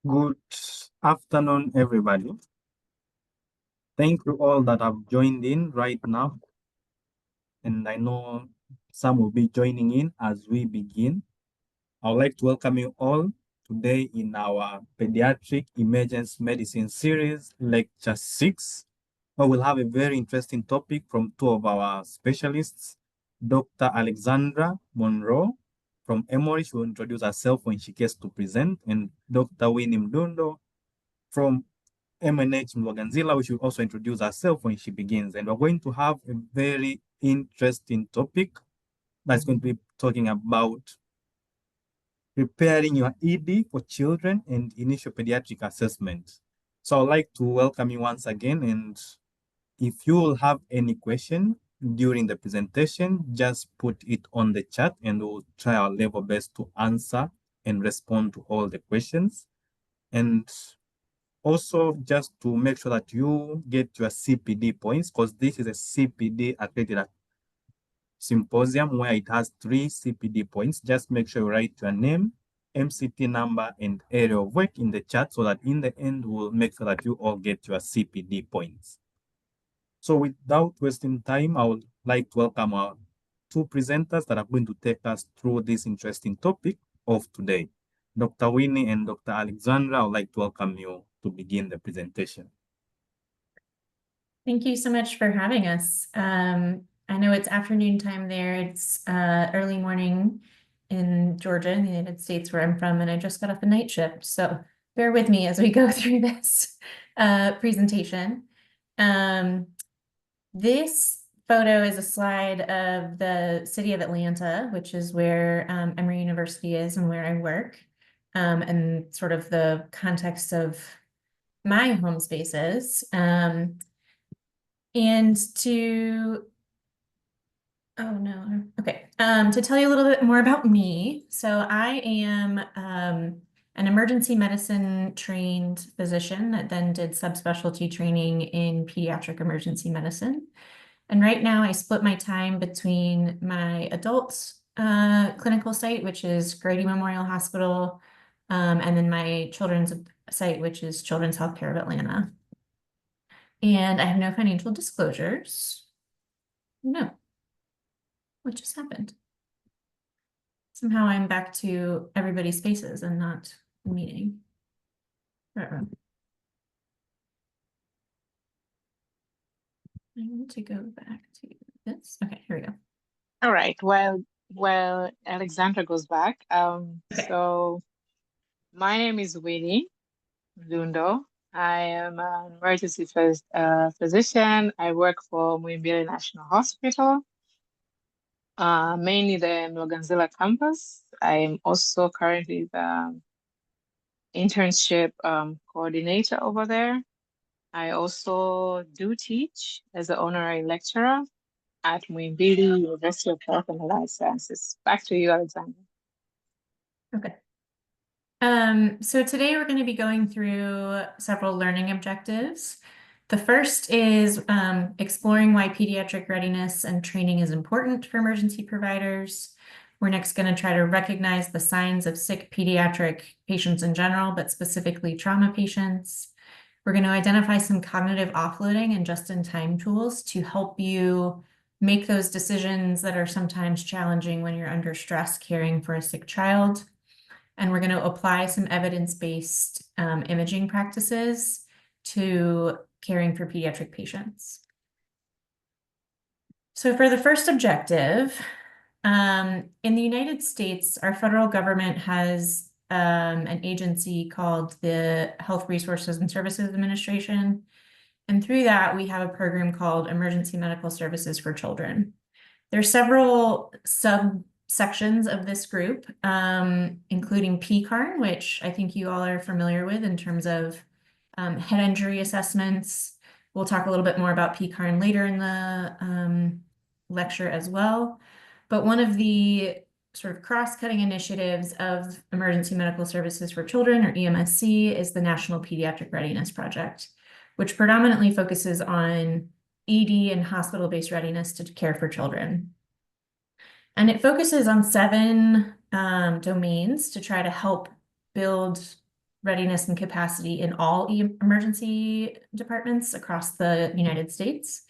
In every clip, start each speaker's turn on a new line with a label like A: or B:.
A: Good afternoon, everybody. Thank you all that have joined in right now. And I know some will be joining in as we begin. I would like to welcome you all today in our Pediatric Emergency Medicine Series, Lecture 6. We will have a very interesting topic from two of our specialists, Dr. Alexandra Monroe from Emory. She will introduce herself when she gets to present, and Dr. Winnie Mdundo from MNH Mloganzila, which will also introduce herself when she begins. And we're going to have a very interesting topic that's going to be talking about preparing your ED for children and initial pediatric assessment. So I'd like to welcome you once again. And if you will have any question during the presentation, just put it on the chat and we'll try our level best to answer and respond to all the questions. And also, just to make sure that you get your CPD points, because this is a CPD accredited symposium where it has 3 CPD points. Just make sure you write your name, MCT number, and area of work in the chat so that in the end, we'll make sure that you all get your CPD points. So without wasting time, I would like to welcome our two presenters that are going to take us through this interesting topic of today. Dr. Winnie and Dr. Alexandra, I would like to welcome you to begin the presentation.
B: Thank you so much for having us. I know it's afternoon time there. It's early morning in Georgia, in the United States, where I'm from, and I just got off a night shift. So bear with me as we go through this presentation. This photo is a slide of the city of Atlanta, which is where Emory University is and where I work, and sort of the context of my home spaces. And to, oh no, okay. To tell you a little bit more about me. So I am an emergency medicine trained physician that then did subspecialty training in pediatric emergency medicine. And right now I split my time between my adult clinical site, which is Grady Memorial Hospital, and then my children's site, which is Children's Healthcare of Atlanta. And I have no financial disclosures. No. What just happened? Somehow I'm back to everybody's faces and not the meeting. I want to go back to this. Okay, here we go.
C: All right. Well, Alexandra goes back.
B: Okay.
C: So my name is Winnie Mdundo. I am an emergency physician. I work for Muhimbili National Hospital, mainly the Mloganzila campus. I'm also currently the internship coordinator over there. I also do teach as an honorary lecturer at Muhimbili University of Health and Allied Sciences. Back to you, Alexandra.
B: Okay. So today we're going to be going through several learning objectives. The first is exploring why pediatric readiness and training is important for emergency providers. We're next going to try to recognize the signs of sick pediatric patients in general, but specifically trauma patients. We're going to identify some cognitive offloading and just-in-time tools to help you make those decisions that are sometimes challenging when you're under stress caring for a sick child. And we're going to apply some evidence-based imaging practices to caring for pediatric patients. So for the first objective, in the United States, our federal government has an agency called the Health Resources and Services Administration. And through that, we have a program called Emergency Medical Services for Children. There are several subsections of this group, including PCARN, which I think you all are familiar with in terms of head injury assessments. We'll talk a little bit more about PCARN later in the lecture as well. But one of the sort of cross-cutting initiatives of Emergency Medical Services for Children, or EMSC, is the National Pediatric Readiness Project, which predominantly focuses on ED and hospital-based readiness to care for children. And it focuses on 7 domains to try to help build readiness and capacity in all emergency departments across the United States.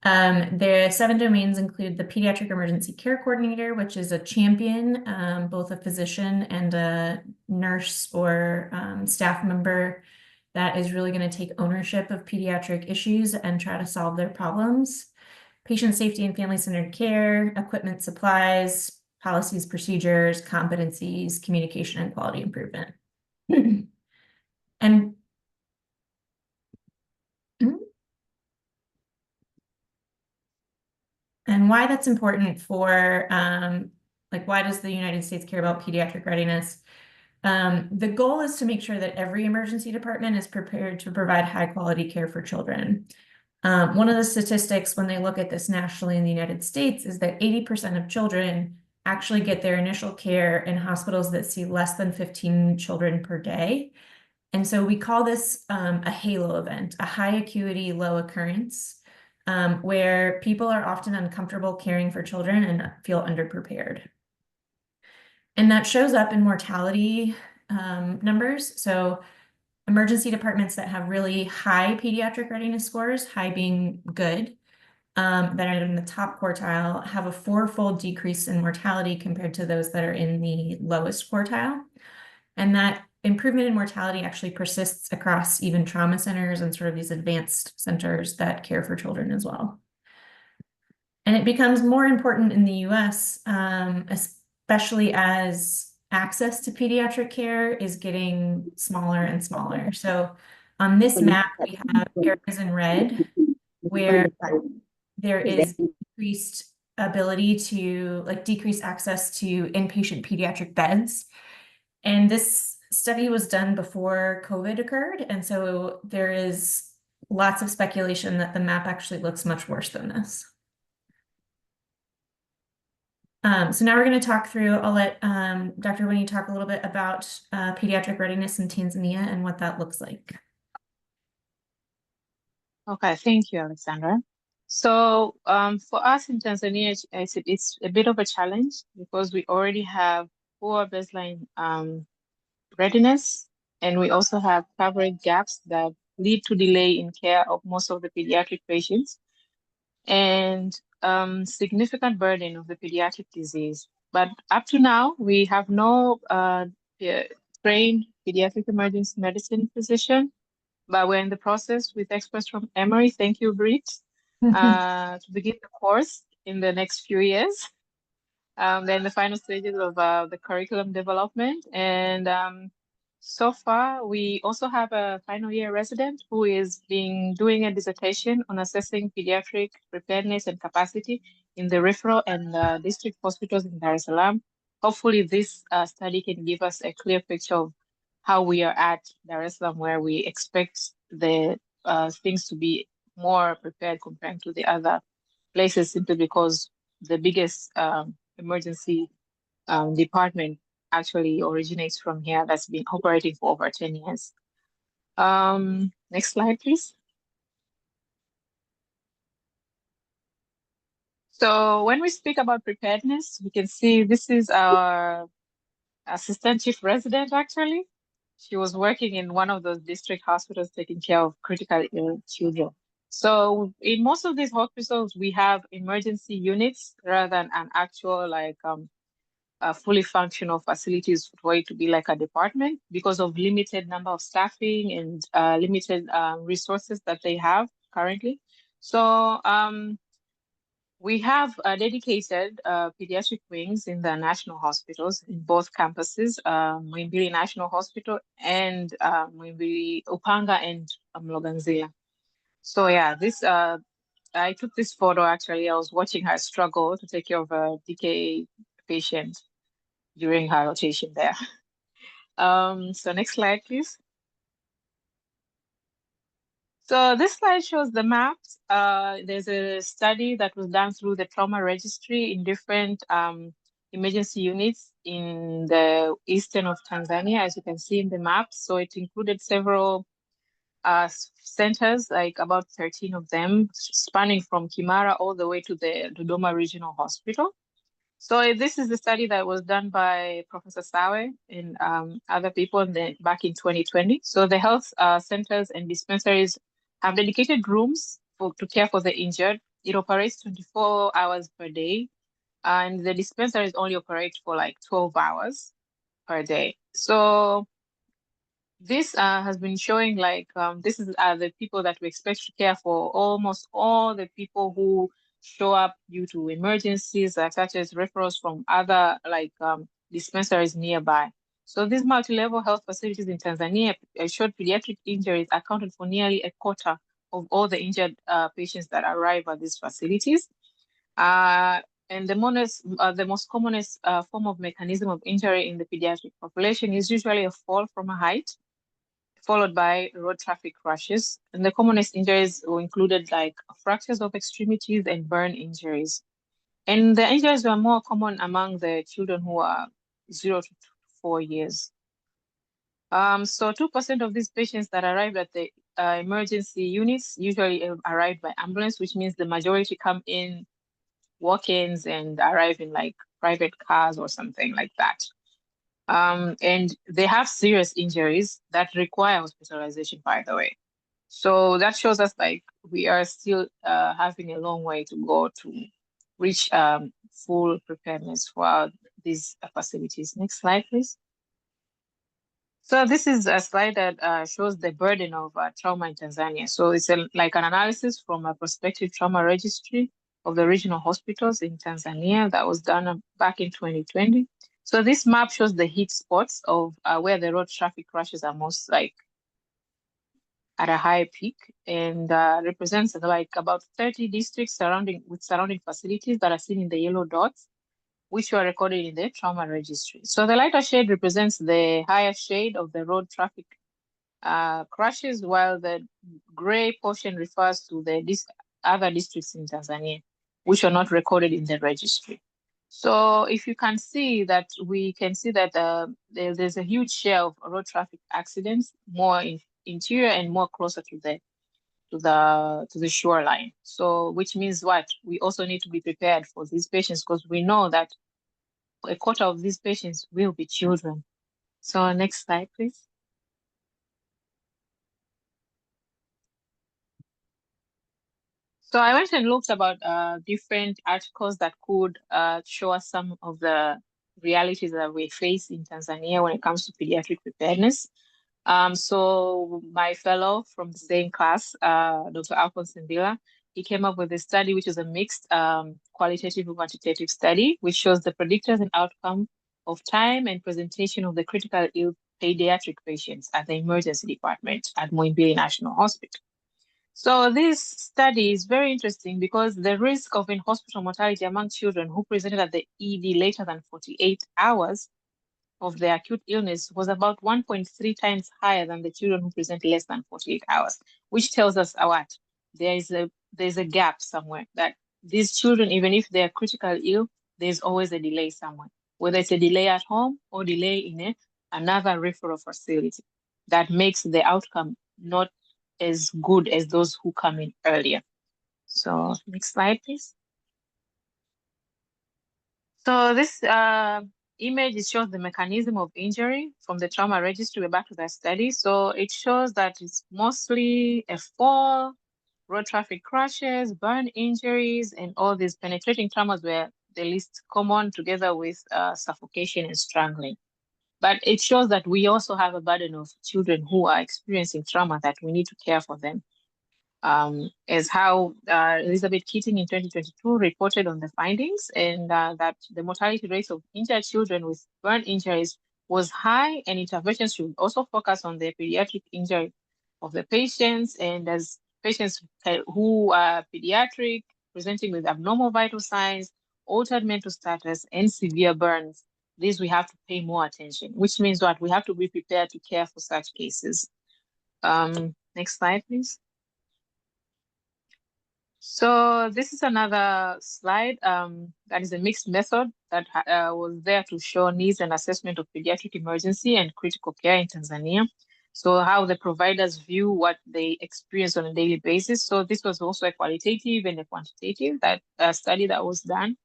B: The 7 domains include the Pediatric Emergency Care Coordinator, which is a champion, both a physician and a nurse or staff member that is really going to take ownership of pediatric issues and try to solve their problems. Patient safety and family-centered care, equipment, supplies, policies, procedures, competencies, communication, and quality improvement. And why that's important for, like, why does the United States care about pediatric readiness? The goal is to make sure that every emergency department is prepared to provide high-quality care for children. One of the statistics when they look at this nationally in the United States is that 80% of children actually get their initial care in hospitals that see less than 15 children per day. And so we call this a halo event, a high acuity, low occurrence, where people are often uncomfortable caring for children and feel underprepared. And that shows up in mortality numbers. So emergency departments that have really high pediatric readiness scores, high being good, that are in the top quartile, have a 4-fold decrease in mortality compared to those that are in the lowest quartile. And that improvement in mortality actually persists across even trauma centers and sort of these advanced centers that care for children as well. And it becomes more important in the US, especially as access to pediatric care is getting smaller and smaller. So on this map, we have areas in red where there is increased ability to, like, decrease access to inpatient pediatric beds. And this study was done before COVID occurred. And so there is lots of speculation that the map actually looks much worse than this. So now we're going to talk through, I'll let Dr. Winnie talk a little bit about pediatric readiness in Tanzania and what that looks like.
C: Okay, thank you, Alexandra. So for us in Tanzania, it's a bit of a challenge because we already have poor baseline readiness, and we also have coverage gaps that lead to delay in care of most of the pediatric patients, and significant burden of the pediatric disease. But up to now, we have no trained pediatric emergency medicine physician, but we're in the process with experts from Emory. Thank you, Britt, to begin the course in the next few years. Then the final stages of the curriculum development. And so far, we also have a final year resident who is doing a dissertation on assessing pediatric preparedness and capacity in the referral and district hospitals in Dar es Salaam. Hopefully this study can give us a clear picture of how we are at Dar es Salaam, where we expect the things to be more prepared compared to the other places, simply because the biggest emergency department actually originates from here, that's been operating for over 10 years. Next slide, please. So when we speak about preparedness, we can see this is our assistant chief resident, actually. She was working in one of those district hospitals taking care of critically ill children. So in most of these hospitals, we have emergency units rather than an actual, like, fully functional facilities for it to be like a department, because of limited number of staffing and limited resources that they have currently. So we have dedicated pediatric wings in the national hospitals in both campuses, Muhimbili National Hospital and Muhimbili Upanga and Mloganzila. So yeah, this I took this photo actually. I was watching her struggle to take care of a DKA patient during her rotation there. So next slide, please. So this slide shows the maps. There's a study that was done through the trauma registry in different emergency units in the eastern of Tanzania, as you can see in the map. So it included several centers, like about 13 of them, spanning from Kimara all the way to the Dodoma Regional Hospital. So this is the study that was done by Professor Sawe and other people back in 2020. So the health centers and dispensaries have dedicated rooms to care for the injured. It operates 24 hours per day, and the dispensaries only operate for like 12 hours per day. So this has been showing like this is the people that we expect to care for almost all the people who show up due to emergencies, such as referrals from other like dispensaries nearby. So these multi-level health facilities in Tanzania showed pediatric injuries accounted for nearly a quarter of all the injured patients that arrive at these facilities. And the most commonest form of mechanism of injury in the pediatric population is usually a fall from a height, followed by road traffic crashes. And the commonest injuries were included like fractures of extremities and burn injuries. And the injuries were more common among the children who are 0 to 4 years. So 2% of these patients that arrived at the emergency units usually arrive by ambulance, which means the majority come in walk-ins and arrive in like private cars or something like that. And they have serious injuries that require hospitalization, by the way. So that shows us like we are still having a long way to go to reach full preparedness for these facilities. Next slide, please. So this is a slide that shows the burden of trauma in Tanzania. So it's like an analysis from a prospective trauma registry of the regional hospitals in Tanzania that was done back in 2020. So this map shows the heat spots of where the road traffic crashes are most like at a high peak, and represents like about 30 districts surrounding facilities that are seen in the yellow dots, which were recorded in the trauma registry. So the lighter shade represents the higher shade of the road traffic crashes, while the gray portion refers to the other districts in Tanzania, which are not recorded in the registry. So if you can see that, we can see that there's a huge share of road traffic accidents, more interior and more closer to the shoreline. So which means what? We also need to be prepared for these patients, because we know that a quarter of these patients will be children. So next slide, please. So I went and looked about different articles that could show us some of the realities that we face in Tanzania when it comes to pediatric preparedness. So my fellow from the same class, Dr. Alphonse Mbila, he came up with a study which is a mixed qualitative and quantitative study, which shows the predictors and outcome of time and presentation of the critical ill pediatric patients at the emergency department at Muhimbili National Hospital. So this study is very interesting because the risk of in-hospital mortality among children who presented at the ED later than 48 hours of their acute illness was about 1.3 times higher than the children who present less than 48 hours, which tells us what? There's a gap somewhere, that these children, even if they are critically ill, there's always a delay somewhere, whether it's a delay at home or delay in another referral facility that makes the outcome not as good as those who come in earlier. So next slide, please. So this image shows the mechanism of injury from the trauma registry. We're back to that study. So it shows that it's mostly a fall, road traffic crashes, burn injuries, and all these penetrating traumas were the least common, together with suffocation and strangling. But it shows that we also have a burden of children who are experiencing trauma that we need to care for them. As how Elizabeth Keating in 2022 reported on the findings, and that the mortality rates of injured children with burn injuries was high, and interventions should also focus on the pediatric injury of the patients. And as patients who are pediatric, presenting with abnormal vital signs, altered mental status, and severe burns, these we have to pay more attention, which means what? We have to be prepared to care for such cases. Next slide, please. So this is another slide that is a mixed method that was there to show needs and assessment of pediatric emergency and critical care in Tanzania. So how the providers view what they experience on a daily basis. So this was also a qualitative and a quantitative study that was done.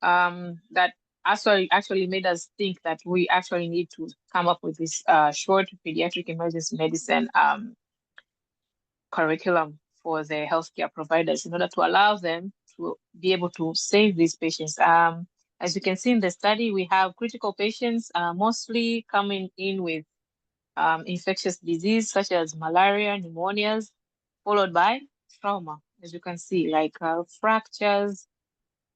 C: that actually made us think that we actually need to come up with this short pediatric emergency medicine curriculum for the healthcare providers in order to allow them to be able to save these patients. As you can see in the study, we have critical patients mostly coming in with infectious disease such as malaria, pneumonias, followed by trauma, as you can see, like fractures,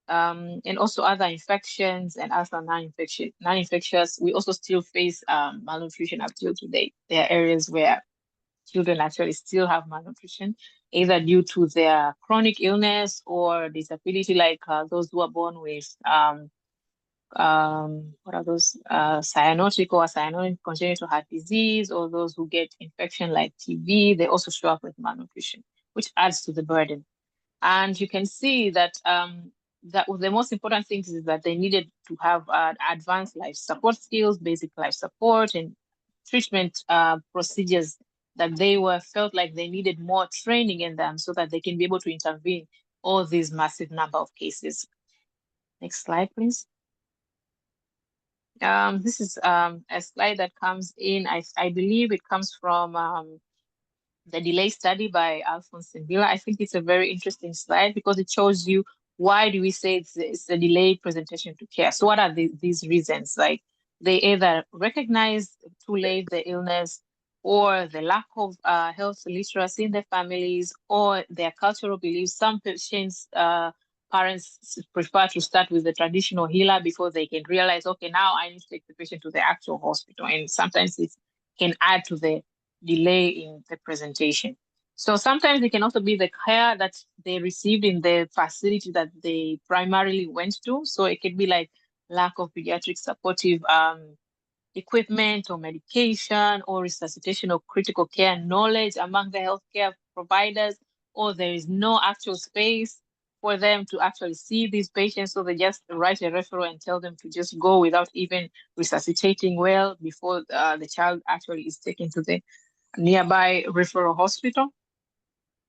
C: and also other infections and other non-infectious. We also still face malnutrition up till today. There are areas where children actually still have malnutrition, either due to their chronic illness or disability, like those who are born with what are those cyanotic or cyanotic congenital heart disease, or those who get infection like TB. They also show up with malnutrition, which adds to the burden. And you can see that that the most important things is that they needed to have advanced life support skills, basic life support, and treatment procedures that they felt like they needed more training in them so that they can be able to intervene all these massive number of cases. Next slide, please. This is a slide that comes in, I believe it comes from the delay study by Alphonse Simbila. I think it's a very interesting slide because it shows you why do we say it's a delayed presentation to care. So what are these reasons? Like they either recognize too late the illness, or the lack of health literacy in their families, or their cultural beliefs. Some patients, parents prefer to start with the traditional healer before they can realize, okay, now I need to take the patient to the actual hospital. And sometimes it can add to the delay in the presentation. So sometimes it can also be the care that they received in the facility that they primarily went to. So it could be like lack of pediatric supportive equipment or medication or resuscitation or critical care knowledge among the healthcare providers, or there is no actual space for them to actually see these patients. So they just write a referral and tell them to just go without even resuscitating well before the child actually is taken to the nearby referral hospital.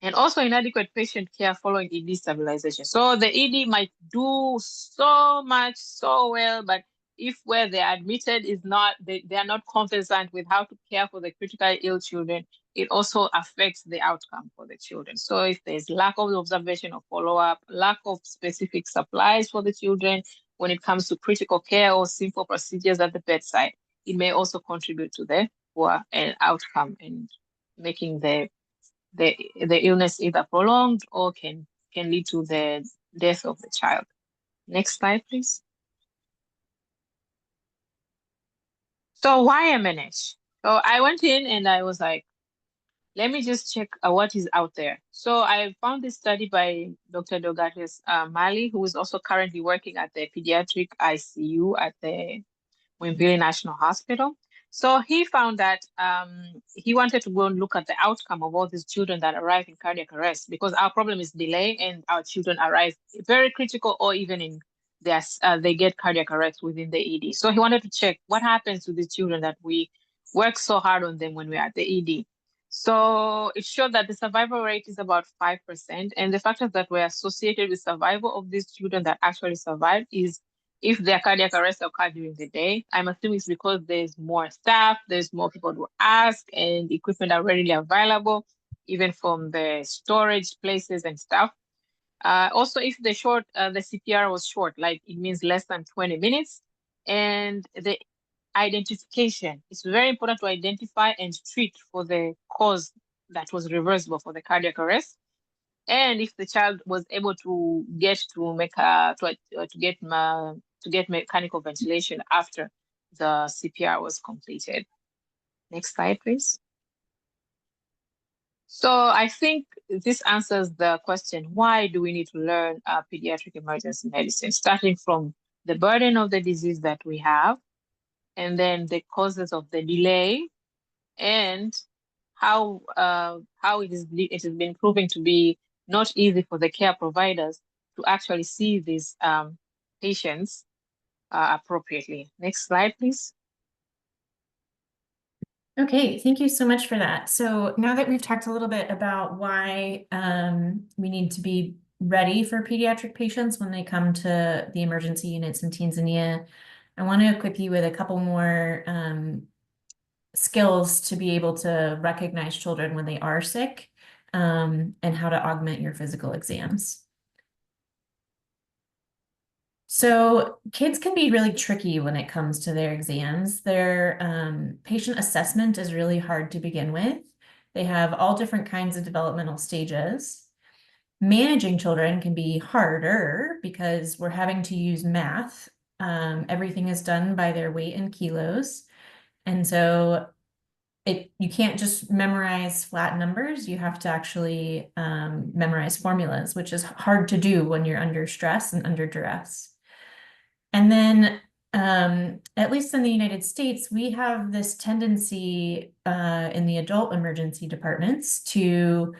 C: And also inadequate patient care following ED stabilization. So the ED might do so much, so well, but if where they're admitted is not, they are not conversant with how to care for the critically ill children, it also affects the outcome for the children. So if there's lack of observation or follow-up, lack of specific supplies for the children when it comes to critical care or simple procedures at the bedside, it may also contribute to the poor outcome and making the illness either prolonged or can lead to the death of the child. Next slide, please. So why MNH? So I went in and I was like, let me just check what is out there. So I found this study by Dr. Dogates Mali, who is also currently working at the pediatric ICU at the Winnie National Hospital. So he found that he wanted to go and look at the outcome of all these children that arrive in cardiac arrest, because our problem is delay and our children arrive very critical or even in their, they get cardiac arrest within the ED. So he wanted to check what happens to these children that we work so hard on them when we're at the ED. So it showed that the survival rate is about 5%. And the factors that were associated with survival of these children that actually survived is if their cardiac arrest occurred during the day. I'm assuming it's because there's more staff, there's more people to ask, and equipment are readily available, even from the storage places and stuff. Also, if the CPR was short, like it means less than 20 minutes, and the identification. It's very important to identify and treat for the cause that was reversible for the cardiac arrest. And if the child was able to get mechanical ventilation after the CPR was completed. Next slide, please. So I think this answers the question, why do we need to learn pediatric emergency medicine, starting from the burden of the disease that we have, and then the causes of the delay, and how it has been proving to be not easy for the care providers to actually see these patients appropriately. Next slide, please.
B: Okay, thank you so much for that. So now that we've talked a little bit about why we need to be ready for pediatric patients when they come to the emergency units in Tanzania, I want to equip you with a couple more skills to be able to recognize children when they are sick, and how to augment your physical exams. So kids can be really tricky when it comes to their exams. Their patient assessment is really hard to begin with. They have all different kinds of developmental stages. Managing children can be harder because we're having to use math. Everything is done by their weight in kilos. And so you can't just memorize flat numbers. You have to actually memorize formulas, which is hard to do when you're under stress and under duress. And then, at least in the United States, we have this tendency in the adult emergency departments to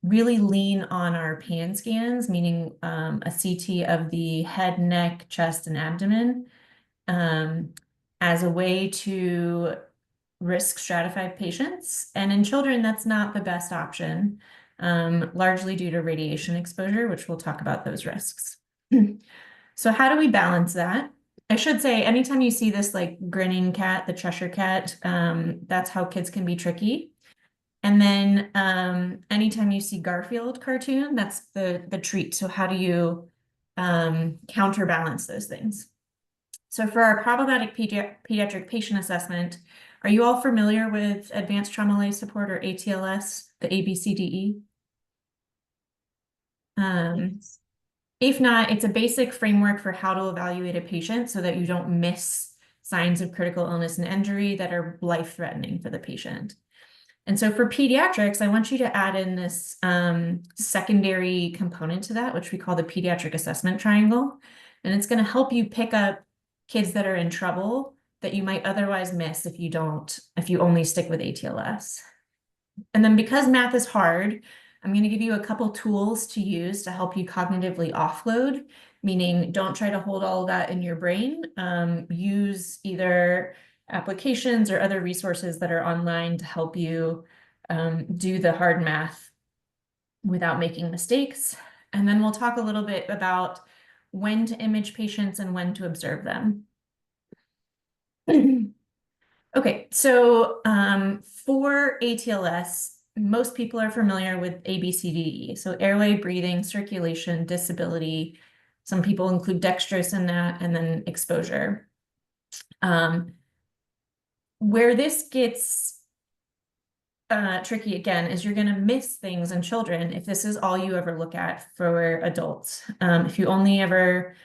B: really lean on our pan scans, meaning a CT of the head, neck, chest, and abdomen, as a way to risk stratify patients. And in children, that's not the best option, largely due to radiation exposure, which we'll talk about those risks. So how do we balance that? I should say, anytime you see this like grinning cat, the Cheshire cat, that's how kids can be tricky. And then anytime you see Garfield cartoon, that's the treat. So how do you counterbalance those things? So for our problematic pediatric patient assessment, are you all familiar with advanced trauma life support, or ATLS, the ABCDE? If not, it's a basic framework for how to evaluate a patient so that you don't miss signs of critical illness and injury that are life-threatening for the patient. And so for pediatrics, I want you to add in this secondary component to that, which we call the pediatric assessment triangle. And it's going to help you pick up kids that are in trouble that you might otherwise miss if you only stick with ATLS. And then because math is hard, I'm going to give you a couple tools to use to help you cognitively offload, meaning don't try to hold all of that in your brain. Use either applications or other resources that are online to help you do the hard math without making mistakes. And then we'll talk a little bit about when to image patients and when to observe them. Okay, so for ATLS, most people are familiar with ABCDE. So airway, breathing, circulation, disability. Some people include dextrose in that, and then exposure. Where this gets tricky again is you're going to miss things in children if this is all you ever look at for adults. If you only ever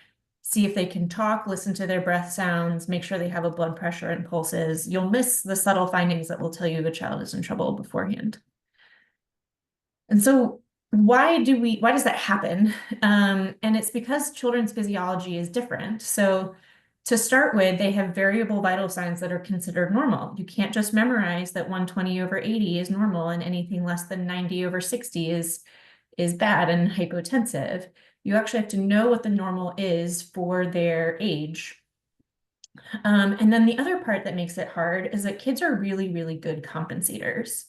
B: see if they can talk, listen to their breath sounds, make sure they have a blood pressure and pulses, you'll miss the subtle findings that will tell you the child is in trouble beforehand. And so why does that happen? And it's because children's physiology is different. So to start with, they have variable vital signs that are considered normal. You can't just memorize that 120/80 is normal and anything less than 90/60 is bad and hypotensive. You actually have to know what the normal is for their age. And then the other part that makes it hard is that kids are really, really good compensators.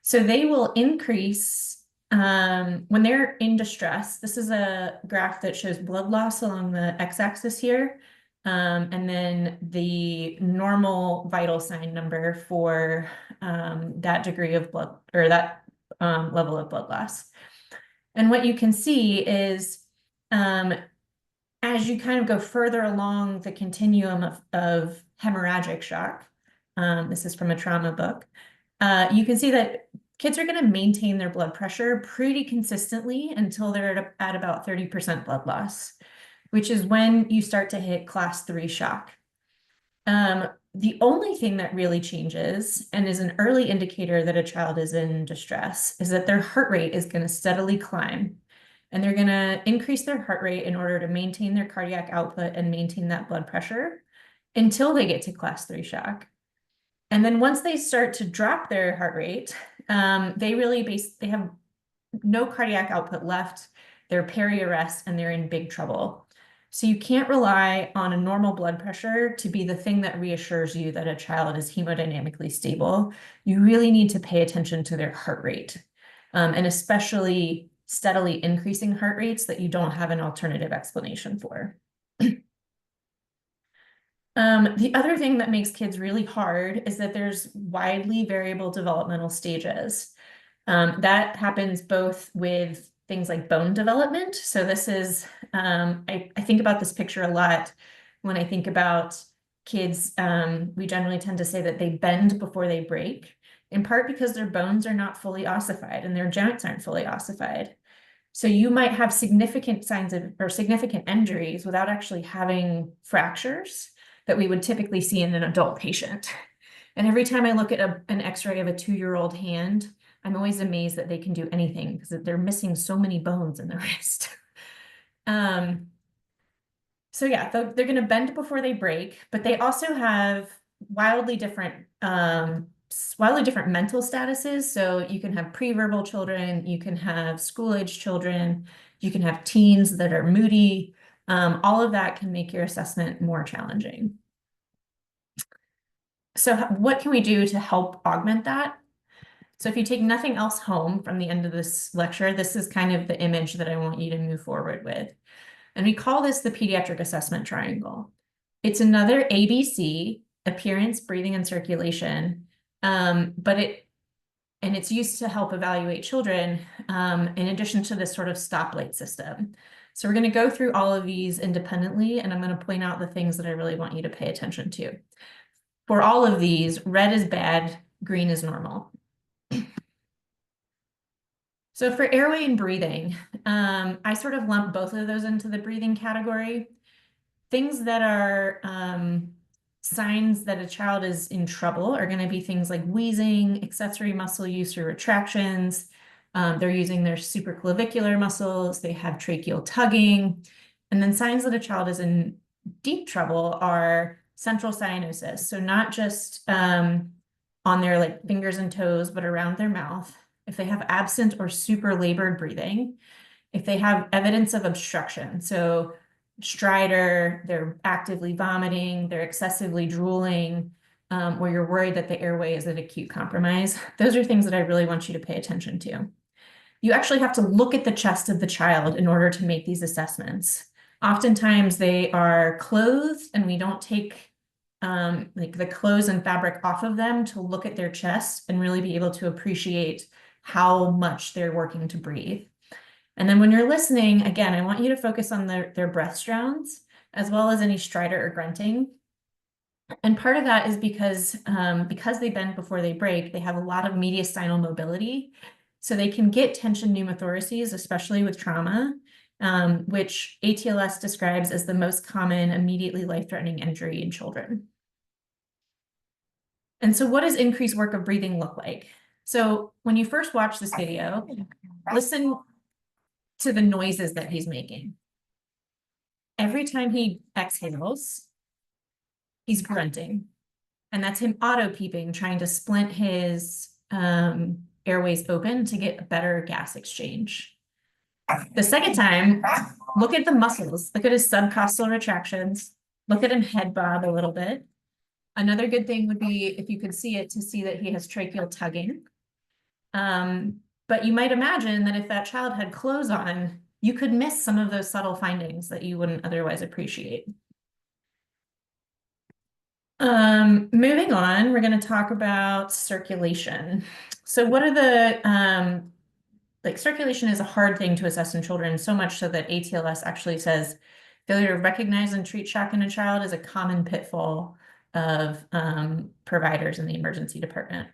B: So they will increase when they're in distress. This is a graph that shows blood loss along the x-axis here, and then the normal vital sign number for that degree of blood, or that level of blood loss. And what you can see is as you kind of go further along the continuum of hemorrhagic shock, this is from a trauma book, you can see that kids are going to maintain their blood pressure pretty consistently until they're at about 30% blood loss, which is when you start to hit class 3 shock. The only thing that really changes and is an early indicator that a child is in distress is that their heart rate is going to steadily climb. And they're going to increase their heart rate in order to maintain their cardiac output and maintain that blood pressure until they get to class 3 shock. And then once they start to drop their heart rate, they have no cardiac output left, they're peri-arrest, and they're in big trouble. So you can't rely on a normal blood pressure to be the thing that reassures you that a child is hemodynamically stable. You really need to pay attention to their heart rate, and especially steadily increasing heart rates that you don't have an alternative explanation for. The other thing that makes kids really hard is that there's widely variable developmental stages. That happens both with things like bone development. So this is, I think about this picture a lot when I think about kids. We generally tend to say that they bend before they break, in part because their bones are not fully ossified and their joints aren't fully ossified. So you might have significant signs of, or significant injuries without actually having fractures that we would typically see in an adult patient. And every time I look at an x-ray of a 2-year-old hand, I'm always amazed that they can do anything because they're missing so many bones in the wrist. So yeah, they're going to bend before they break, but they also have wildly different mental statuses. So you can have pre-verbal children, you can have school-age children, you can have teens that are moody. All of that can make your assessment more challenging. So what can we do to help augment that? So if you take nothing else home from the end of this lecture, this is kind of the image that I want you to move forward with. And we call this the pediatric assessment triangle. It's another ABC, appearance, breathing, and circulation. And it's used to help evaluate children in addition to this sort of stoplight system. So we're going to go through all of these independently, and I'm going to point out the things that I really want you to pay attention to. For all of these, red is bad, green is normal. So for airway and breathing, I sort of lump both of those into the breathing category. Things that are signs that a child is in trouble are going to be things like wheezing, accessory muscle use or retractions. They're using their supraclavicular muscles. They have tracheal tugging. And then signs that a child is in deep trouble are central cyanosis. So not just on their like fingers and toes, but around their mouth. If they have absent or super labored breathing, if they have evidence of obstruction, so stridor, they're actively vomiting, they're excessively drooling, where you're worried that the airway is at acute compromise, those are things that I really want you to pay attention to. You actually have to look at the chest of the child in order to make these assessments. Oftentimes they are clothed and we don't take like the clothes and fabric off of them to look at their chest and really be able to appreciate how much they're working to breathe. And then when you're listening, again, I want you to focus on their breath sounds, as well as any stridor or grunting. And part of that is because they bend before they break, they have a lot of mediastinal mobility. So they can get tension pneumothoraces, especially with trauma, which ATLS describes as the most common immediately life-threatening injury in children. And so what does increased work of breathing look like? So when you first watch this video, listen to the noises that he's making. Every time he exhales, he's grunting. And that's him auto-peeping, trying to splint his airways open to get a better gas exchange. The second time, look at the muscles. Look at his subcostal retractions. Look at him head bob a little bit. Another good thing would be, if you could see it, to see that he has tracheal tugging. But you might imagine that if that child had clothes on, you could miss some of those subtle findings that you wouldn't otherwise appreciate. Moving on, we're going to talk about circulation. So what are the, like circulation is a hard thing to assess in children, so much so that ATLS actually says failure to recognize and treat shock in a child is a common pitfall of providers in the emergency department.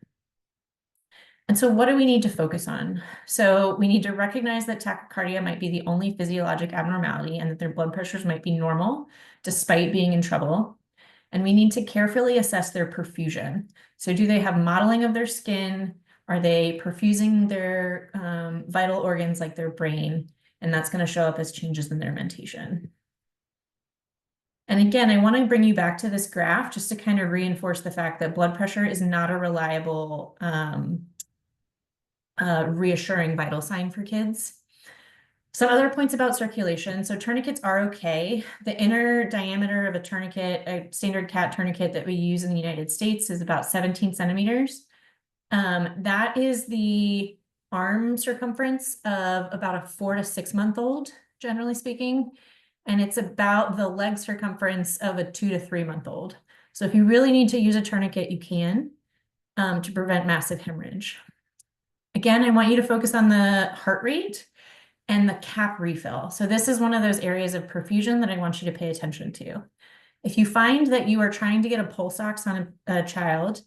B: And so what do we need to focus on? So we need to recognize that tachycardia might be the only physiologic abnormality and that their blood pressures might be normal despite being in trouble. And we need to carefully assess their perfusion. So do they have modeling of their skin? Are they perfusing their vital organs like their brain? And that's going to show up as changes in their mentation. And again, I want to bring you back to this graph just to kind of reinforce the fact that blood pressure is not a reliable reassuring vital sign for kids. Some other points about circulation. So tourniquets are okay. The inner diameter of a tourniquet, a standard cat tourniquet that we use in the United States, is about 17 centimeters. That is the arm circumference of about a 4 to 6 month old, generally speaking. And it's about the leg circumference of a 2 to 3 month old. So if you really need to use a tourniquet, you can, to prevent massive hemorrhage. Again, I want you to focus on the heart rate and the cap refill. So this is one of those areas of perfusion that I want you to pay attention to. If you find that you are trying to get a pulse ox on a child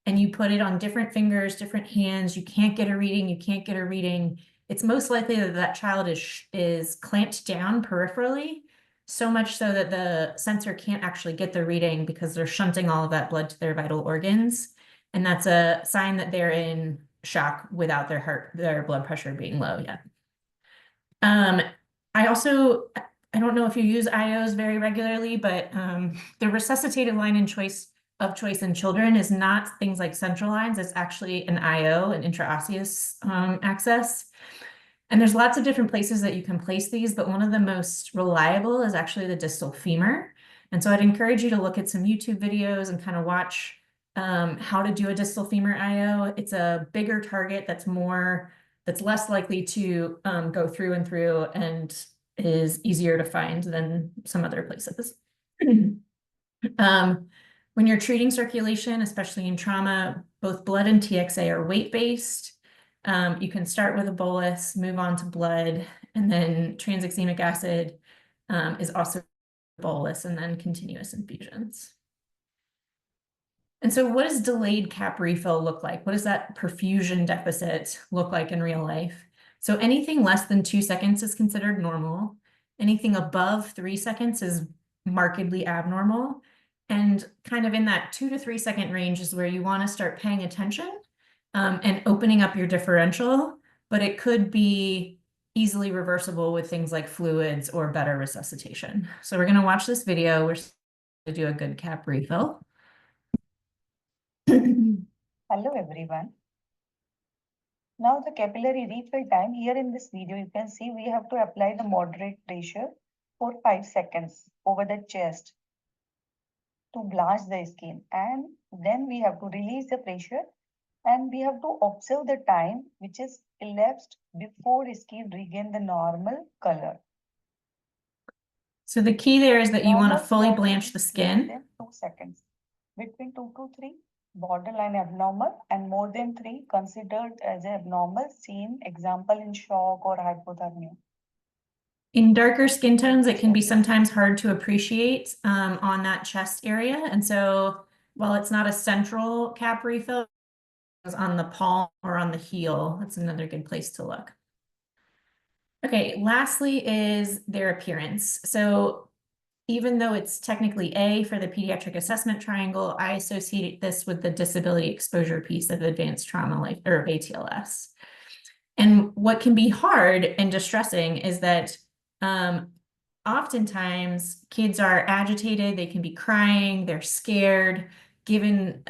B: and you put it on different fingers, different hands, you can't get a reading, it's most likely that that child is clamped down peripherally, so much so that the sensor can't actually get the reading because they're shunting all of that blood to their vital organs. And that's a sign that they're in shock without their blood pressure being low yet. I don't know if you use IOs very regularly, but the resuscitative line of choice in children is not things like central lines. It's actually an IO, an intraosseous access. And there's lots of different places that you can place these, but one of the most reliable is actually the distal femur. And so I'd encourage you to look at some YouTube videos and kind of watch how to do a distal femur IO. It's a bigger target that's less likely to go through and is easier to find than some other places. When you're treating circulation, especially in trauma, both blood and TXA are weight-based. You can start with a bolus, move on to blood, and then tranexamic acid is also bolus, and then continuous infusions. And so what does delayed cap refill look like? What does that perfusion deficit look like in real life? So anything less than 2 seconds is considered normal. Anything above 3 seconds is markedly abnormal. And kind of in that 2 to 3 second range is where you want to start paying attention and opening up your differential, but it could be easily reversible with things like fluids or better resuscitation. So we're going to watch this video. We're going to do a good cap refill.
D: Hello everyone. Now the capillary refill time. Here in this video you can see we have to apply the moderate pressure for 5 seconds over the chest to blanch the skin, and then we have to release the pressure and we have to observe the time which is elapsed before skin regain the normal color.
B: So the key there is that you want to
D: Normal
B: fully
D: color
B: blanch the
D: is
B: skin.
D: less than 2 seconds. Between 2 to 3, borderline abnormal, and more than 3 considered as abnormal, seen example in shock or hypothermia.
B: In darker skin tones, it can be sometimes hard to appreciate on that chest area. And so while it's not a central cap refill, it's on the palm or on the heel. That's another good place to look. Okay, lastly is their appearance. So even though it's technically A for the pediatric assessment triangle, I associate this with the disability exposure piece of advanced trauma or ATLS. And what can be hard and distressing is that oftentimes kids are agitated, they can be crying, they're scared, given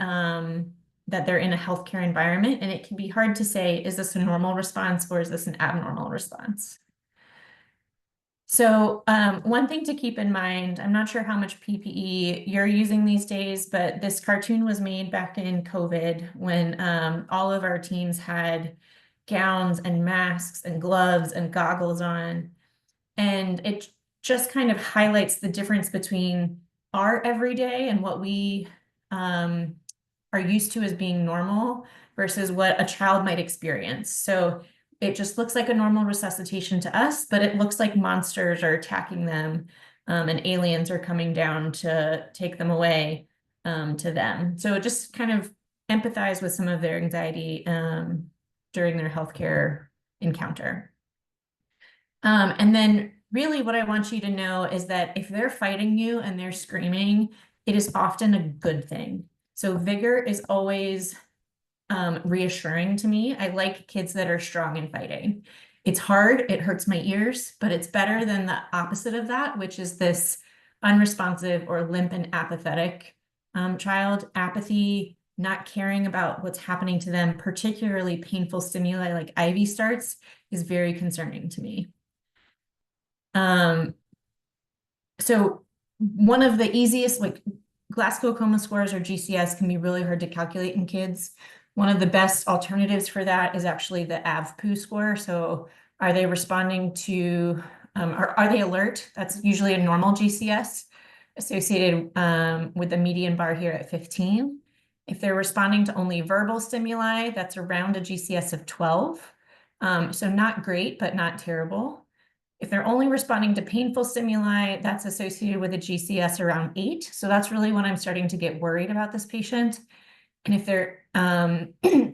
B: that they're in a healthcare environment, and it can be hard to say, is this a normal response or is this an abnormal response? So one thing to keep in mind, I'm not sure how much PPE you're using these days, but this cartoon was made back in COVID when all of our teams had gowns and masks and gloves and goggles on. And it just kind of highlights the difference between our everyday and what we are used to as being normal versus what a child might experience. So it just looks like a normal resuscitation to us, but it looks like monsters are attacking them and aliens are coming down to take them away to them. So just kind of empathize with some of their anxiety during their healthcare encounter. And then really what I want you to know is that if they're fighting you and they're screaming, it is often a good thing. So vigor is always reassuring to me. I like kids that are strong in fighting. It's hard, it hurts my ears, but it's better than the opposite of that, which is this unresponsive or limp and apathetic child. Apathy, not caring about what's happening to them, particularly painful stimuli like IV starts, is very concerning to me. So one of the easiest, like Glasgow Coma scores or GCS, can be really hard to calculate in kids. One of the best alternatives for that is actually the AVPU score. So are they responding to, are they alert? That's usually a normal GCS associated with the median bar here at 15. If they're responding to only verbal stimuli, that's around a GCS of 12. So not great, but not terrible. If they're only responding to painful stimuli, that's associated with a GCS around 8. So that's really when I'm starting to get worried about this patient. And if they're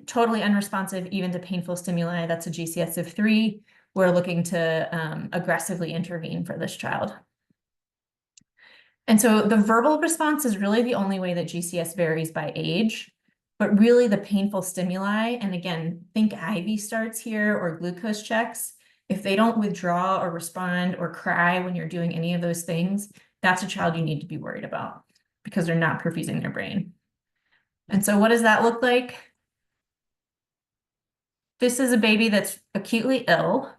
B: totally unresponsive even to painful stimuli, that's a GCS of 3. We're looking to aggressively intervene for this child. And so the verbal response is really the only way that GCS varies by age, but really the painful stimuli, and again, think IV starts here or glucose checks. If they don't withdraw or respond or cry when you're doing any of those things, that's a child you need to be worried about because they're not perfusing their brain. And so what does that look like? This is a baby that's acutely ill,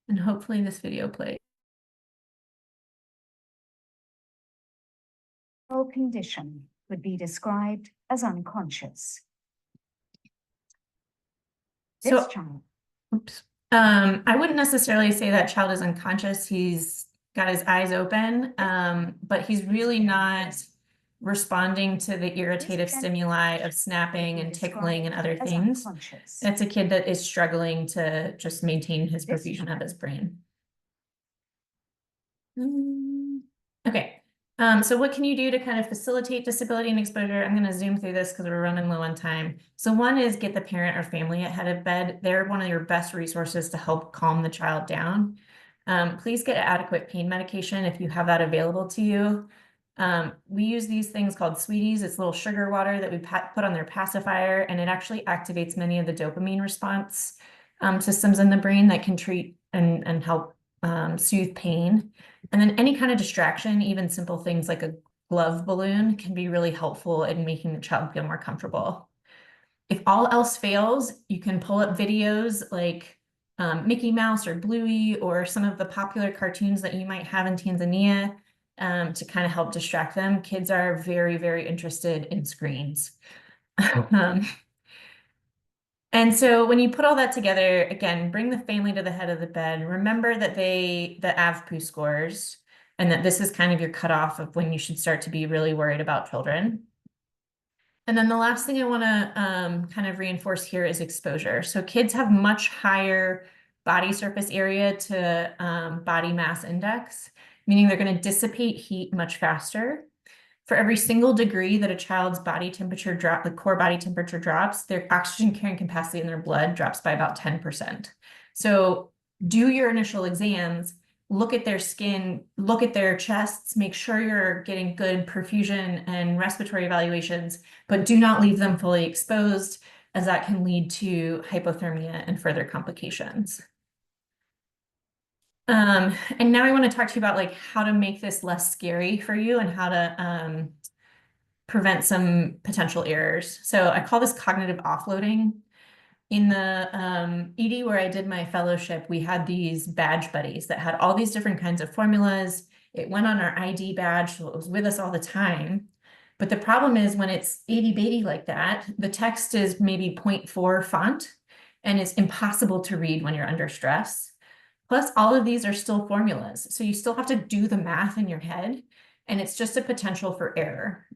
B: and hopefully this video plays.
E: Condition would be described as unconscious. This child.
B: Oops. I wouldn't necessarily say that child is unconscious. He's got his eyes open, but he's really not responding to the irritative stimuli of snapping and tickling and other things. That's a kid that is struggling to just maintain his perfusion of his brain. Okay. So what can you do to kind of facilitate disability and exposure? I'm going to zoom through this because we're running low on time. So one is get the parent or family ahead of bed. They're one of your best resources to help calm the child down. Please get adequate pain medication if you have that available to you. We use these things called sweeties. It's little sugar water that we put on their pacifier, and it actually activates many of the dopamine response systems in the brain that can treat and help soothe pain. And then any kind of distraction, even simple things like a glove balloon, can be really helpful in making the child feel more comfortable. If all else fails, you can pull up videos like Mickey Mouse or Bluey or some of the popular cartoons that you might have in Tanzania to kind of help distract them. Kids are very, very interested in screens. And so when you put all that together, again, bring the family to the head of the bed. Remember that the AVPU scores, and that this is kind of your cutoff of when you should start to be really worried about children. And then the last thing I want to kind of reinforce here is exposure. So kids have much higher body surface area to body mass index, meaning they're going to dissipate heat much faster. For every single degree that a child's body temperature drops, the core body temperature drops, their oxygen carrying capacity in their blood drops by about 10%. So do your initial exams, look at their skin, look at their chests, make sure you're getting good perfusion and respiratory evaluations, but do not leave them fully exposed, as that can lead to hypothermia and further complications. And now I want to talk to you about like how to make this less scary for you and how to prevent some potential errors. So I call this cognitive offloading. In the ED where I did my fellowship, we had these badge buddies that had all these different kinds of formulas. It went on our ID badge, so it was with us all the time. But the problem is when it's itty-bitty like that, the text is maybe 0.4 font, and it's impossible to read when you're under stress. Plus, all of these are still formulas. So you still have to do the math in your head, and it's just a potential for error.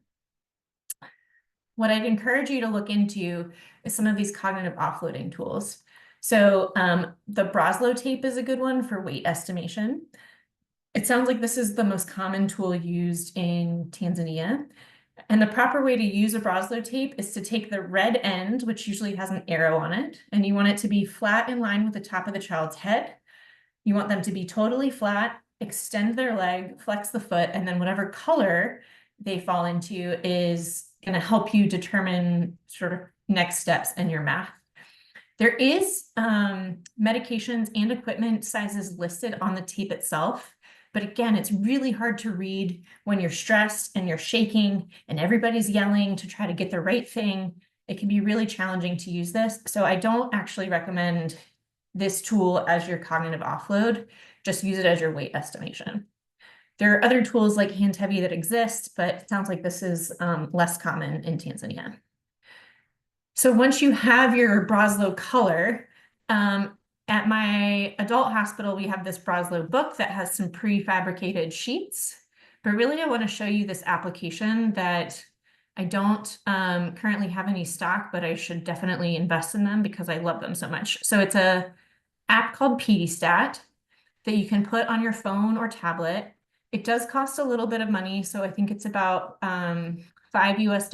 B: What I'd encourage you to look into is some of these cognitive offloading tools. So the Broslow tape is a good one for weight estimation. It sounds like this is the most common tool used in Tanzania. And the proper way to use a Broslow tape is to take the red end, which usually has an arrow on it, and you want it to be flat in line with the top of the child's head. You want them to be totally flat, extend their leg, flex the foot, and then whatever color they fall into is going to help you determine sort of next steps in your math. There is medications and equipment sizes listed on the tape itself. But again, it's really hard to read when you're stressed and you're shaking and everybody's yelling to try to get the right thing. It can be really challenging to use this. So I don't actually recommend this tool as your cognitive offload. Just use it as your weight estimation. There are other tools like Hand Heavy that exist, but it sounds like this is less common in Tanzania. So once you have your Broslow color, at my adult hospital, we have this Broslow book that has some prefabricated sheets. But really, I want to show you this application that I don't currently have any stock, but I should definitely invest in them because I love them so much. So it's a app called Pedistat that you can put on your phone or tablet. It does cost a little bit of money, so I think it's about $5 US.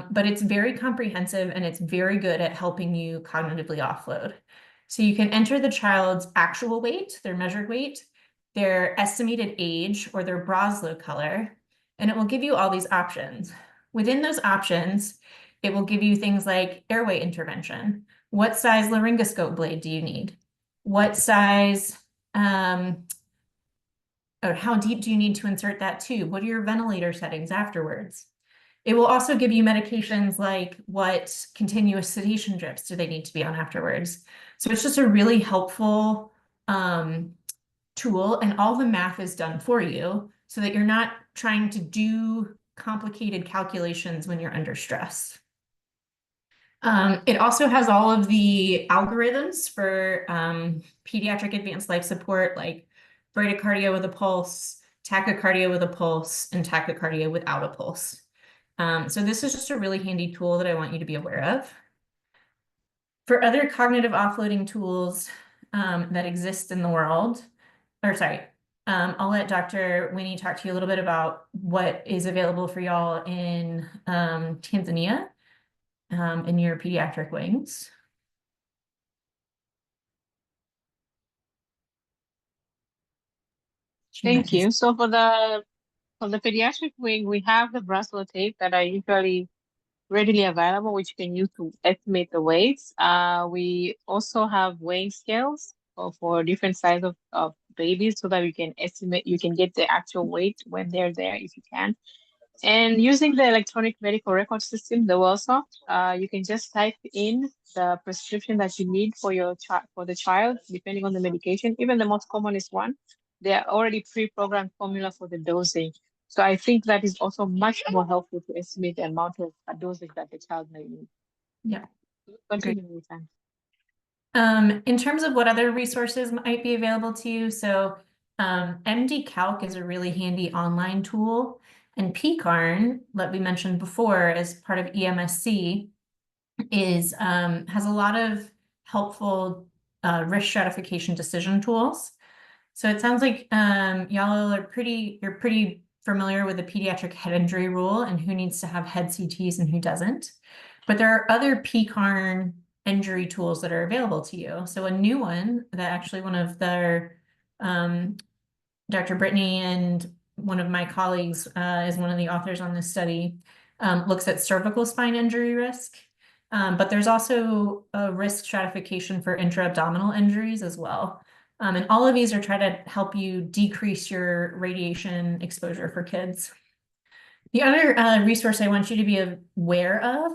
B: But it's very comprehensive and it's very good at helping you cognitively offload. So you can enter the child's actual weight, their measured weight, their estimated age, or their Broslow color, and it will give you all these options. Within those options, it will give you things like airway intervention. What size laryngoscope blade do you need? What size, or how deep do you need to insert that tube? What are your ventilator settings afterwards? It will also give you medications like what continuous sedation drips do they need to be on afterwards. So it's just a really helpful tool, and all the math is done for you so that you're not trying to do complicated calculations when you're under stress. It also has all of the algorithms for pediatric advanced life support, like bradycardia with a pulse, tachycardia with a pulse, and tachycardia without a pulse. So this is just a really handy tool that I want you to be aware of. For other cognitive offloading tools that exist in the world, I'll let Dr. Winnie talk to you a little bit about what is available for y'all in Tanzania in your pediatric wings.
C: Thank you. So for the pediatric wing, we have the Braswell tape that are usually readily available, which you can use to estimate the weights. We also have weighing scales for different sizes of babies so that you can estimate, you can get the actual weight when they're there if you can. And using the electronic medical record system, the WellSoft, you can just type in the prescription that you need for your for the child, depending on the medication. Even the most commonest one, they are already pre-programmed formula for the dosing. So I think that is also much more helpful to estimate the amount of dosage that the child may need.
B: Yeah.
C: Continue with time.
B: In terms of what other resources might be available to you, so MD Calc is a really handy online tool, and PCARN, that we mentioned before as part of EMSC, is has a lot of helpful risk stratification decision tools. So it sounds like y'all are you're pretty familiar with the pediatric head injury rule and who needs to have head CTs and who doesn't. But there are other PCARN injury tools that are available to you. So a new one that actually one of their Dr. Brittany and one of my colleagues is one of the authors on this study, looks at cervical spine injury risk. But there's also a risk stratification for intra-abdominal injuries as well. And all of these are trying to help you decrease your radiation exposure for kids. The other resource I want you to be aware of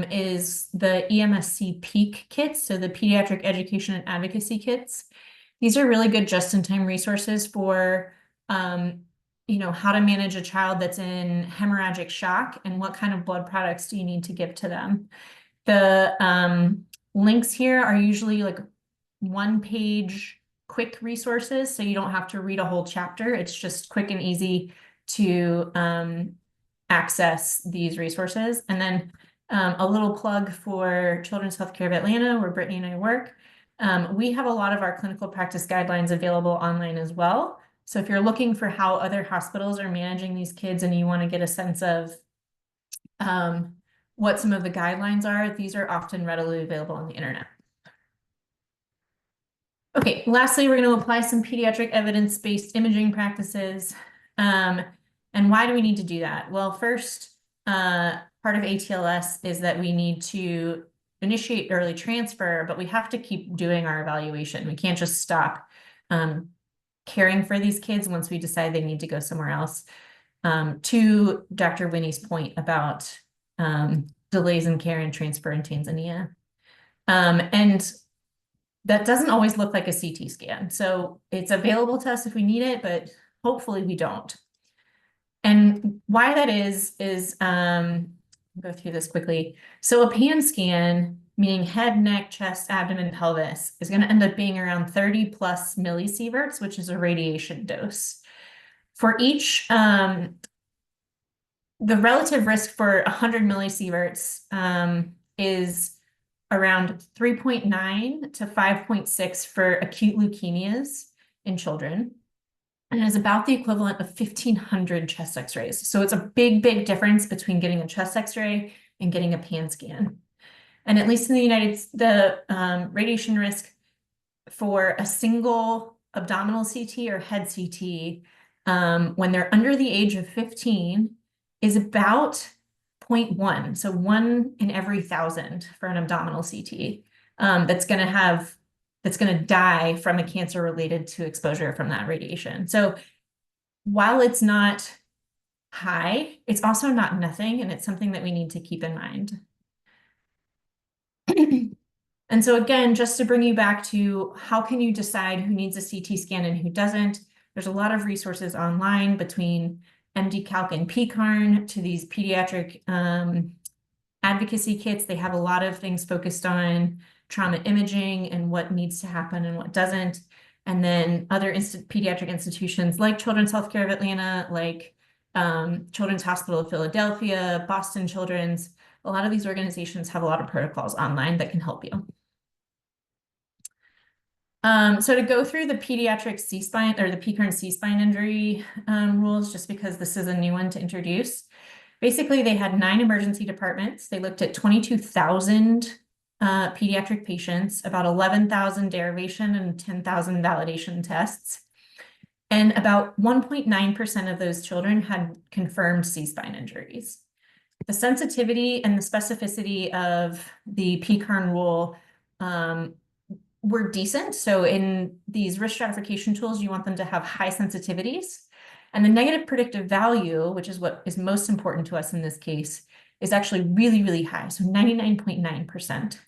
B: is the EMSC PEAK kits, so the Pediatric Education and Advocacy kits. These are really good just-in-time resources for how to manage a child that's in hemorrhagic shock and what kind of blood products do you need to give to them. The links here are usually like one-page quick resources, so you don't have to read a whole chapter. It's just quick and easy to access these resources. And then a little plug for Children's Healthcare of Atlanta, where Brittany and I work. We have a lot of our clinical practice guidelines available online as well. So if you're looking for how other hospitals are managing these kids and you want to get a sense of what some of the guidelines are, these are often readily available on the internet. Okay, lastly, we're going to apply some pediatric evidence-based imaging practices. And why do we need to do that? Well, first, part of ATLS is that we need to initiate early transfer, but we have to keep doing our evaluation. We can't just stop caring for these kids once we decide they need to go somewhere else. To Dr. Winnie's point about delays in care and transfer in Tanzania. And that doesn't always look like a CT scan. So it's available to us if we need it, but hopefully we don't. And why that is go through this quickly. So a pan scan, meaning head, neck, chest, abdomen, pelvis, is going to end up being around 30 plus millisieverts, which is a radiation dose. For each, the relative risk for 100 millisieverts is around 3.9 to 5.6 for acute leukemias in children. And it is about the equivalent of 1,500 chest x-rays. So it's a big, big difference between getting a chest x-ray and getting a pan scan. And at least in the United States, the radiation risk for a single abdominal CT or head CT when they're under the age of 15 is about 0.1. So 1 in every 1,000 for an abdominal CT that's going to die from a cancer related to exposure from that radiation. So while it's not high, it's also not nothing, and it's something that we need to keep in mind. And so again, just to bring you back to how can you decide who needs a CT scan and who doesn't, there's a lot of resources online between MD-Calc and PCARN to these pediatric advocacy kits. They have a lot of things focused on trauma imaging and what needs to happen and what doesn't. And then other pediatric institutions like Children's Healthcare of Atlanta, like Children's Hospital of Philadelphia, Boston Children's, a lot of these organizations have a lot of protocols online that can help you. So to go through the pediatric C-spine or the PCARN C-spine injury rules, just because this is a new one to introduce. Basically, they had 9 emergency departments. They looked at 22,000 pediatric patients, about 11,000 derivation and 10,000 validation tests. And about 1.9% of those children had confirmed C-spine injuries. The sensitivity and the specificity of the PCARN rule were decent. So in these risk stratification tools, you want them to have high sensitivities. And the negative predictive value, which is what is most important to us in this case, is actually really, really high. So 99.9%.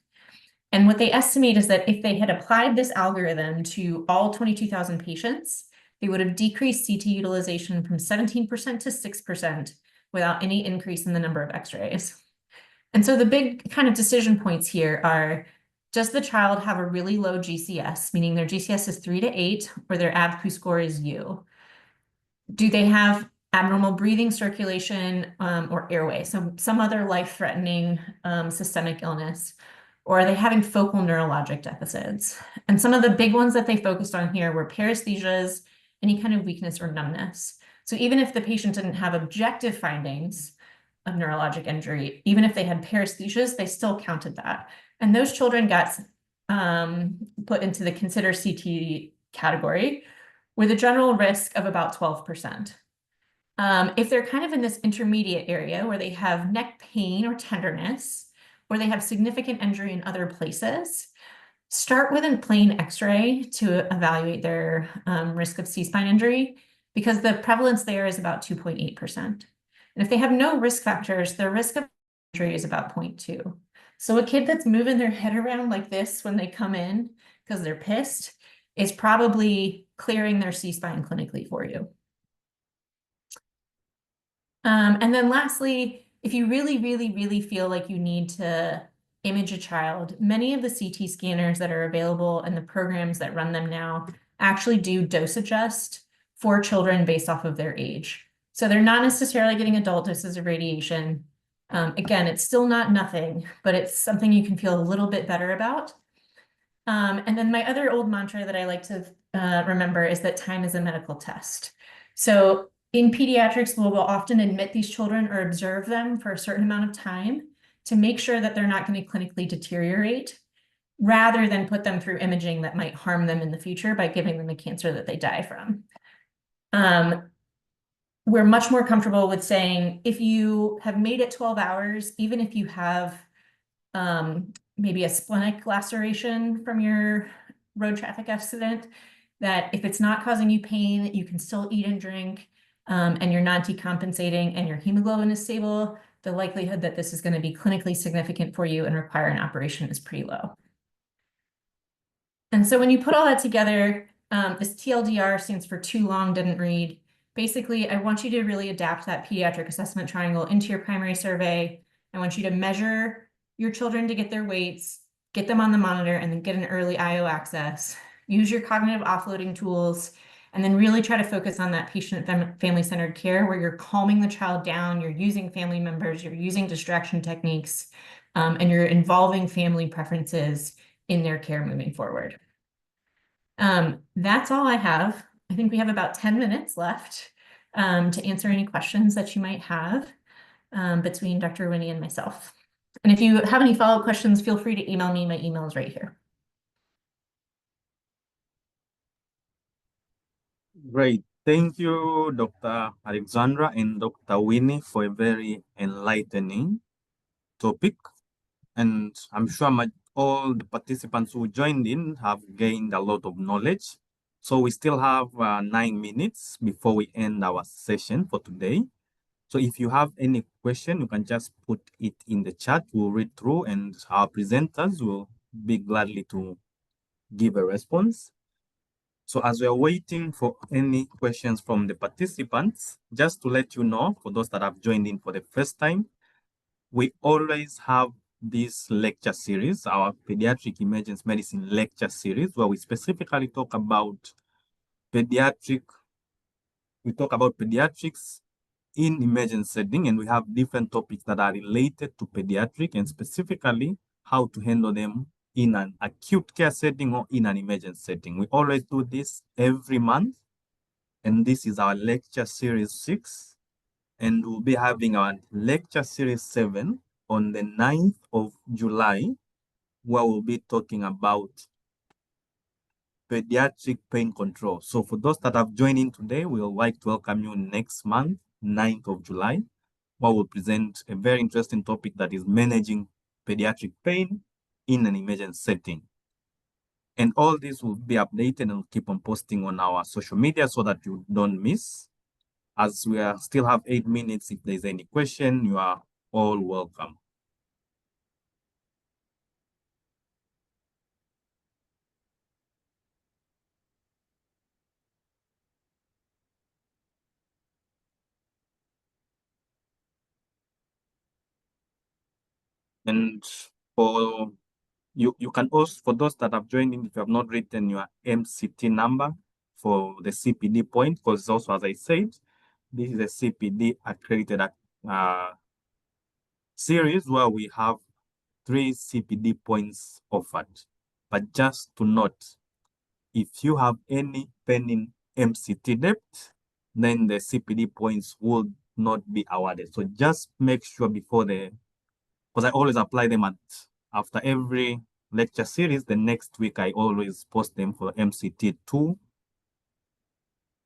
B: And what they estimate is that if they had applied this algorithm to all 22,000 patients, they would have decreased CT utilization from 17% to 6% without any increase in the number of x-rays. And so the big kind of decision points here are, does the child have a really low GCS, meaning their GCS is 3 to 8, or their ABQ score is U? Do they have abnormal breathing, circulation, or airway? So some other life-threatening systemic illness. Or are they having focal neurologic deficits? And some of the big ones that they focused on here were paresthesias, any kind of weakness or numbness. So even if the patient didn't have objective findings of neurologic injury, even if they had paresthesias, they still counted that. And those children got put into the consider CT category with a general risk of about 12%. If they're kind of in this intermediate area where they have neck pain or tenderness, or they have significant injury in other places, start with a plain x-ray to evaluate their risk of C-spine injury, because the prevalence there is about 2.8%. And if they have no risk factors, their risk of injury is about 0.2. So a kid that's moving their head around like this when they come in because they're pissed is probably clearing their C-spine clinically for you. And then lastly, if you really, really, really feel like you need to image a child, many of the CT scanners that are available and the programs that run them now actually do dose adjust for children based off of their age. So they're not necessarily getting adult doses of radiation. Again, it's still not nothing, but it's something you can feel a little bit better about. And then my other old mantra that I like to remember is that time is a medical test. So in pediatrics, we'll often admit these children or observe them for a certain amount of time to make sure that they're not going to clinically deteriorate, rather than put them through imaging that might harm them in the future by giving them a cancer that they die from. We're much more comfortable with saying, if you have made it 12 hours, even if you have maybe a splenic laceration from your road traffic accident, that if it's not causing you pain, you can still eat and drink, and you're not decompensating and your hemoglobin is stable, the likelihood that this is going to be clinically significant for you and require an operation is pretty low. And so when you put all that together, this TLDR stands for too long, didn't read. Basically, I want you to really adapt that pediatric assessment triangle into your primary survey. I want you to measure your children to get their weights, get them on the monitor, and then get an early IO access. Use your cognitive offloading tools, and then really try to focus on that patient family-centered care where you're calming the child down, you're using family members, you're using distraction techniques, and you're involving family preferences in their care moving forward. That's all I have. I think we have about 10 minutes left to answer any questions that you might have between Dr. Winnie and myself. And if you have any follow-up questions, feel free to email me. My email is right here.
A: Great. Thank you, Dr. Alexandra and Dr. Winnie, for a very enlightening topic. And I'm sure all the participants who joined in have gained a lot of knowledge. So we still have 9 minutes before we end our session for today. So if you have any question, you can just put it in the chat. We'll read through and our presenters will be gladly to give a response. So as we are waiting for any questions from the participants, just to let you know, for those that have joined in for the first time, we always have this lecture series, our Pediatric Emergency Medicine lecture series, where we specifically talk about pediatrics in emergency setting, and we have different topics that are related to pediatric and specifically how to handle them in an acute care setting or in an emergency setting. We always do this every month, and this is our lecture series 6, and we'll be having our lecture series 7 on the 9th of July, where we'll be talking about pediatric pain control. So for those that have joined in today, we would like to welcome you next month, 9th of July, where we'll present a very interesting topic that is managing pediatric pain in an emergency setting. And all this will be updated and we'll keep on posting on our social media so that you don't miss. As we still have 8 minutes, if there's any question, you are all welcome. And for you can also, for those that have joined in, if you have not written your MCT number for the CPD point, because also, as I said, this is a CPD accredited series where we have 3 CPD points offered. But just to note, if you have any pending MCT debt, then the CPD points will not be awarded. So just make sure before because I always apply them after every lecture series, the next week I always post them for MCT to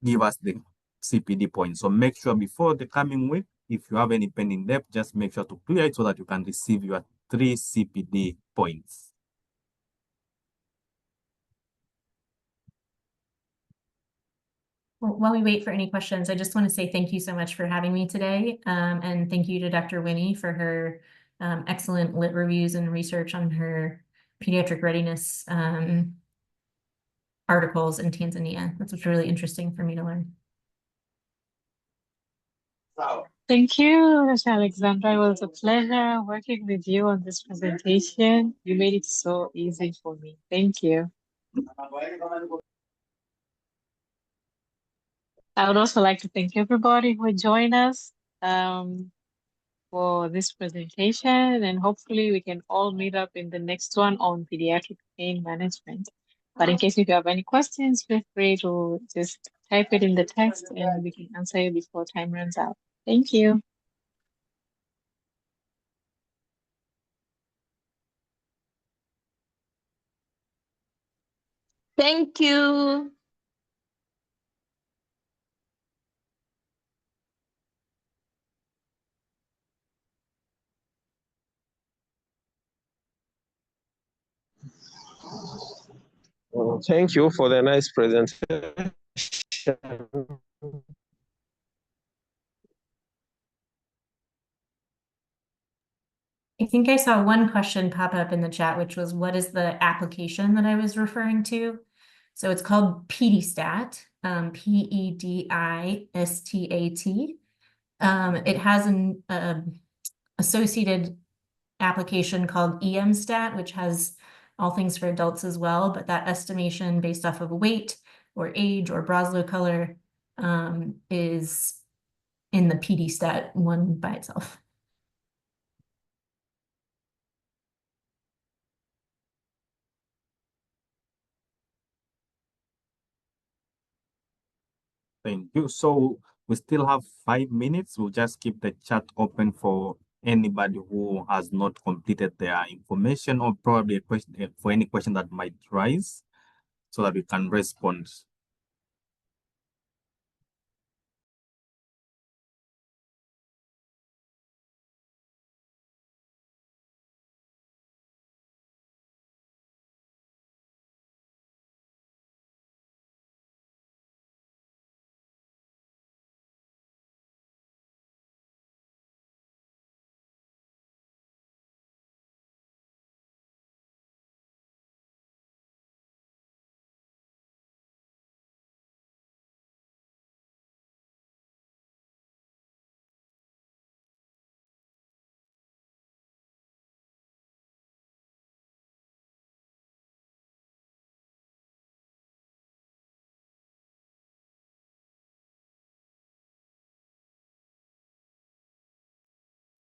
A: give us the CPD points. So make sure before the coming week, if you have any pending debt, just make sure to clear it so that you can receive your 3 CPD points.
B: Well, while we wait for any questions, I just want to say thank you so much for having me today. And thank you to Dr. Winnie for her excellent lit reviews and research on her pediatric readiness articles in Tanzania. That's really interesting for me to learn.
C: Thank you, Ms. Alexandra. It was a pleasure working with you on this presentation. You made it so easy for me. Thank you. I would also like to thank everybody who joined us for this presentation, and hopefully we can all meet up in the next one on pediatric pain management. But in case if you have any questions, feel free to just type it in the text and we can answer you before time runs out. Thank you.
F: Thank you.
G: Thank you for the nice presentation.
B: I think I saw one question pop up in the chat, which was, what is the application that I was referring to? So it's called PediStat, PEDISTAT. It has a associated application called EMStat, which has all things for adults as well, but that estimation based off of weight or age or Broslow color is in the PDStat one by itself.
A: Thank you. So we still have 5 minutes. We'll just keep the chat open for anybody who has not completed their information or probably a question for any question that might rise so that we can respond.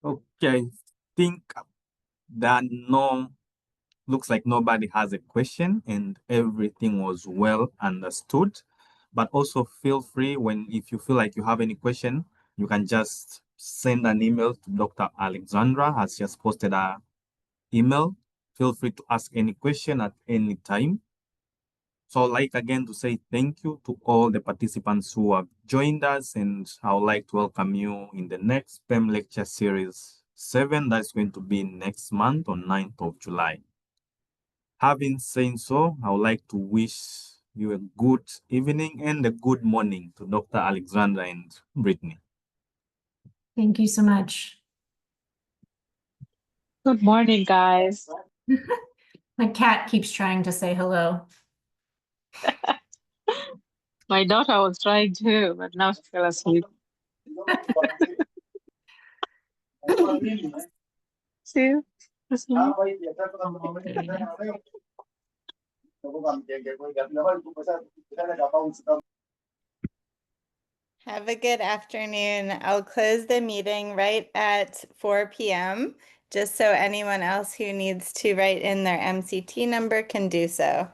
A: Okay, I think looks like nobody has a question and everything was well understood. But also feel free if you feel like you have any question, you can just send an email to Dr. Alexandra, as she has posted her email. Feel free to ask any question at any time. So I'd like again to say thank you to all the participants who have joined us, and I would like to welcome you in the next PEM lecture series 7 that's going to be next month on 9th of July. Having said so, I would like to wish you a good evening and a good morning to Dr. Alexandra and Brittany.
B: Thank you so much.
C: Good morning, guys.
B: My cat keeps trying to say hello.
C: My daughter was trying to, but now she fell asleep. See? Asleep.
H: Have a good afternoon. I'll close the meeting right at 4 p.m. just so anyone else who needs to write in their MCT number can do so.